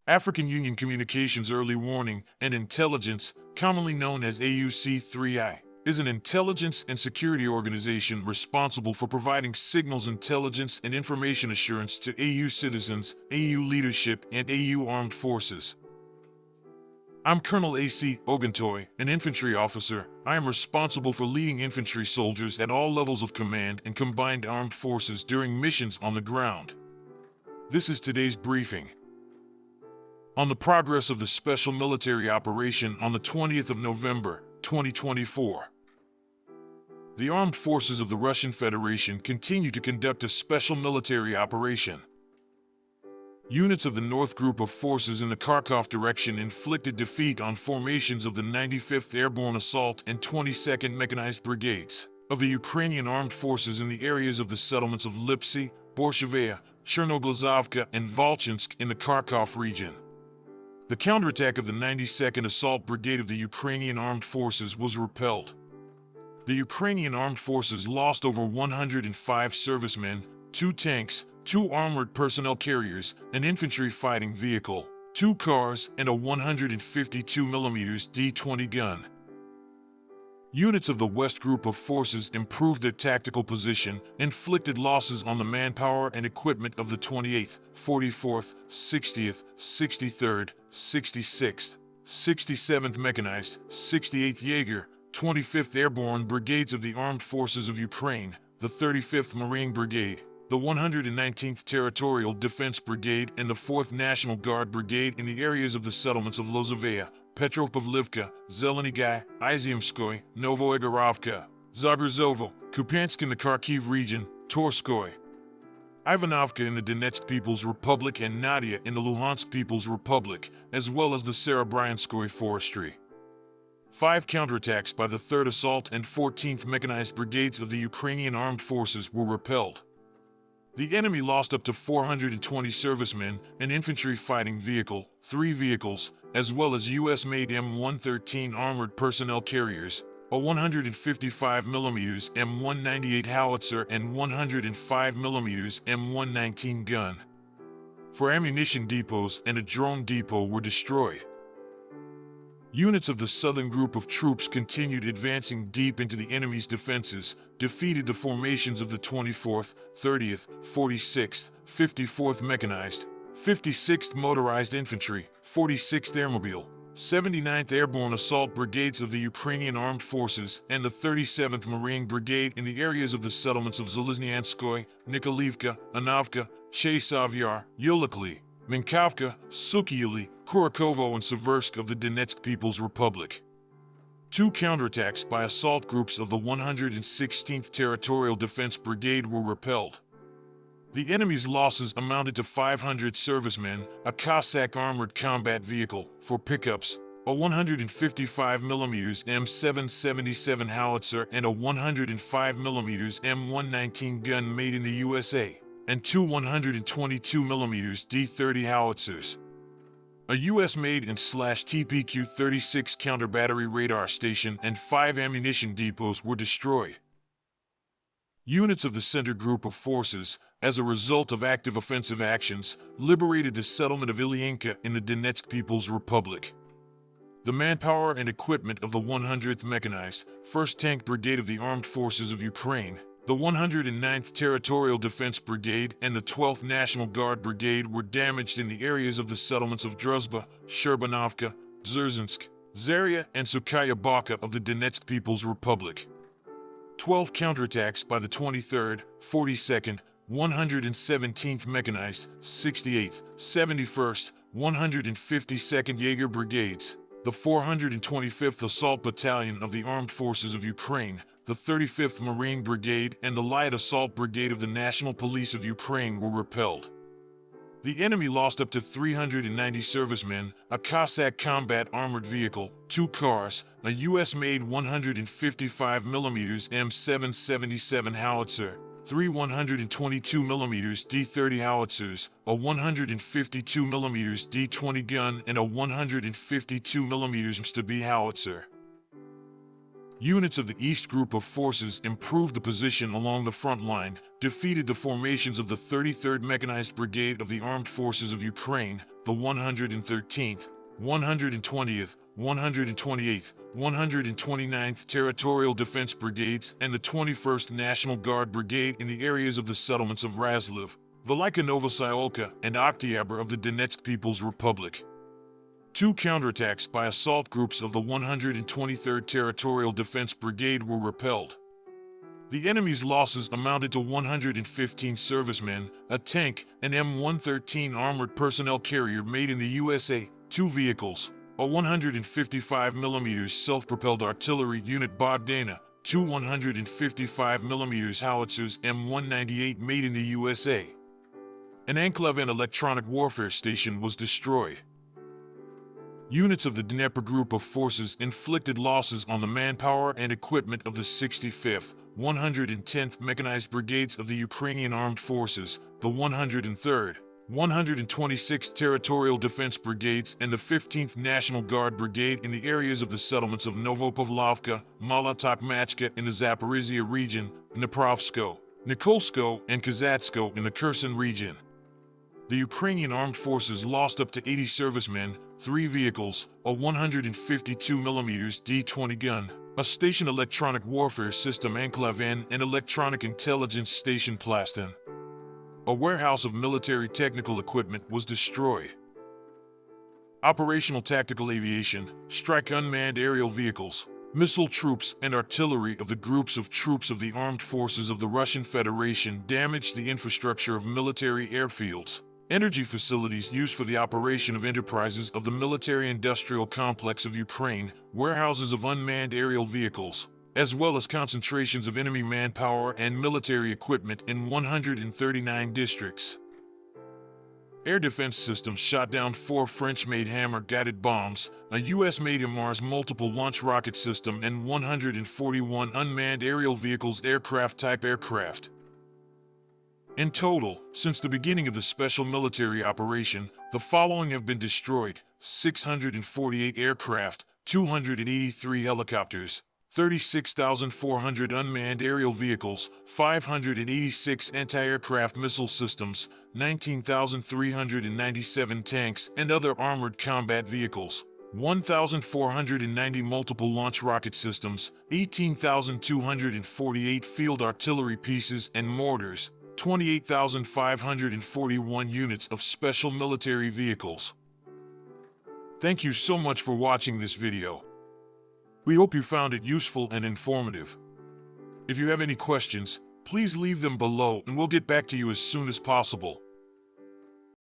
African Union Communications Early Warning and Intelligence, commonly known as AUC3I, is an intelligence and security organization responsible for providing signals intelligence and information assurance to AU citizens, AU leadership, and AU armed forces. I'm Colonel A.C. Oguntoye, an infantry officer. I am responsible for leading infantry soldiers at all levels of command and combined armed forces during missions on the ground. This is today's briefing. On the progress of the special military operation on the 20th of November, 2024. The armed forces of the Russian Federation continue to conduct a special military operation. Units of the North Group of Forces in the Kharkov direction inflicted defeat on formations of the 95th Airborne Assault and 22nd Mechanized Brigades of the Ukrainian Armed Forces in the areas of the settlements of Lipsy, Borshevaya, Chernoglazovka, and Volchansk in the Kharkov region. The counterattack of the 92nd Assault Brigade of the Ukrainian Armed Forces was repelled. The Ukrainian Armed Forces lost over 105 servicemen, 2 tanks, 2 armored personnel carriers, an infantry fighting vehicle, 2 cars, and a 152mm D-20 gun. Units of the West Group of Forces improved their tactical position, inflicted losses on the manpower and equipment of the 28th, 44th, 60th, 63rd, 66th, 67th Mechanized, 68th Jaeger, 25th Airborne Brigades of the Armed Forces of Ukraine, the 35th Marine Brigade, the 119th Territorial Defense Brigade, and the 4th National Guard Brigade in the areas of the settlements of Lozovaya, Petropavlivka, Zelenigai, Iziumskoye, Novoigorovka, Zaberzovo, Kupiansk in the Kharkiv region, Torskoye, Ivanovka in the Donetsk People's Republic, and Nadia in the Luhansk People's Republic, as well as the Serebryanskoye Forestry. 5 counterattacks by the 3rd Assault and 14th Mechanized Brigades of the Ukrainian Armed Forces were repelled. The enemy lost up to 420 servicemen, an infantry fighting vehicle, 3 vehicles, as well as U.S.-made M113 armored personnel carriers, a 155mm M198 howitzer and 105mm M119 gun. 4 ammunition depots and a drone depot were destroyed. Units of the Southern Group of Troops continued advancing deep into the enemy's defenses, defeated the formations of the 24th, 30th, 46th, 54th Mechanized, 56th Motorized Infantry, 46th Airmobile, 79th Airborne Assault Brigades of the Ukrainian Armed Forces, and the 37th Marine Brigade in the areas of the settlements of Zeleznyanskoye, Nikolivka, Anovka, Chesov-Yar, Yolikli, Minkovka, Sukhiyli, Kurakovo, and Seversk of the Donetsk People's Republic. 2 counterattacks by assault groups of the 116th Territorial Defense Brigade were repelled. The enemy's losses amounted to 500 servicemen, a Cossack armored combat vehicle, 4 pickups, a 155mm M777 howitzer and a 105mm M119 gun made in the USA, and 2 122mm D-30 howitzers. A U.S.-made and /TPQ-36 counter-battery radar station and 5 ammunition depots were destroyed. Units of the Center Group of Forces, as a result of active offensive actions, liberated the settlement of Ilyanka in the Donetsk People's Republic. The manpower and equipment of the 100th Mechanized, 1st Tank Brigade of the Armed Forces of Ukraine, the 109th Territorial Defense Brigade, and the 12th National Guard Brigade were damaged in the areas of the settlements of Druzhba, Sherbanovka, Dzerzhinsk, Zaria, and Sukhaya Baka of the Donetsk People's Republic. 12 counterattacks by the 23rd, 42nd, 117th Mechanized, 68th, 71st, 152nd Jaeger Brigades, the 425th Assault Battalion of the Armed Forces of Ukraine, the 35th Marine Brigade, and the Light Assault Brigade of the National Police of Ukraine were repelled. The enemy lost up to 390 servicemen, a Cossack combat armored vehicle, 2 cars, a U.S.-made 155mm M777 howitzer, 3 122mm D-30 howitzers, a 152mm D-20 gun, and a 152mm MSTB howitzer. Units of the East Group of Forces improved the position along the front line, defeated the formations of the 33rd Mechanized Brigade of the Armed Forces of Ukraine, the 113th, 120th, 128th, 129th Territorial Defense Brigades, and the 21st National Guard Brigade in the areas of the settlements of Razliv, Velika Novosayolka, and Oktyabr of the Donetsk People's Republic. 2 counterattacks by assault groups of the 123rd Territorial Defense Brigade were repelled. The enemy's losses amounted to 115 servicemen, a tank, an M113 armored personnel carrier made in the USA, 2 vehicles, a 155mm self-propelled artillery unit Bogdana, 2 155mm howitzers M198 made in the USA. An Enclave and electronic warfare station was destroyed. Units of the Dnieper Group of Forces inflicted losses on the manpower and equipment of the 65th, 110th Mechanized Brigades of the Ukrainian Armed Forces, the 103rd, 126th Territorial Defense Brigades, and the 15th National Guard Brigade in the areas of the settlements of Novopavlovka, Malotokmachka in the Zaporizhia region, Dniprovsko, Nikolsko, and Kazatsko in the Kherson region. The Ukrainian Armed Forces lost up to 80 servicemen, 3 vehicles, a 152mm D-20 gun, a station electronic warfare system Enclave and electronic intelligence station Plastin. A warehouse of military technical equipment was destroyed. Operational tactical aviation, strike unmanned aerial vehicles, missile troops, and artillery of the groups of troops of the armed forces of the Russian Federation damaged the infrastructure of military airfields, energy facilities used for the operation of enterprises of the military-industrial complex of Ukraine, warehouses of unmanned aerial vehicles, as well as concentrations of enemy manpower and military equipment in 139 districts. Air defense systems shot down 4 French-made Hammer-guided bombs, a US-made HIMARS multiple launch rocket system, and 141 unmanned aerial vehicles aircraft-type aircraft. In total, since the beginning of the special military operation, the following have been destroyed: 648 aircraft, 283 helicopters, 36,400 unmanned aerial vehicles, 586 anti-aircraft missile systems, 19,397 tanks and other armored combat vehicles, 1,490 multiple launch rocket systems, 18,248 field artillery pieces and mortars, 28,541 units of special military vehicles. Thank you so much for watching this video. We hope you found it useful and informative. If you have any questions, please leave them below and we'll get back to you as soon as possible.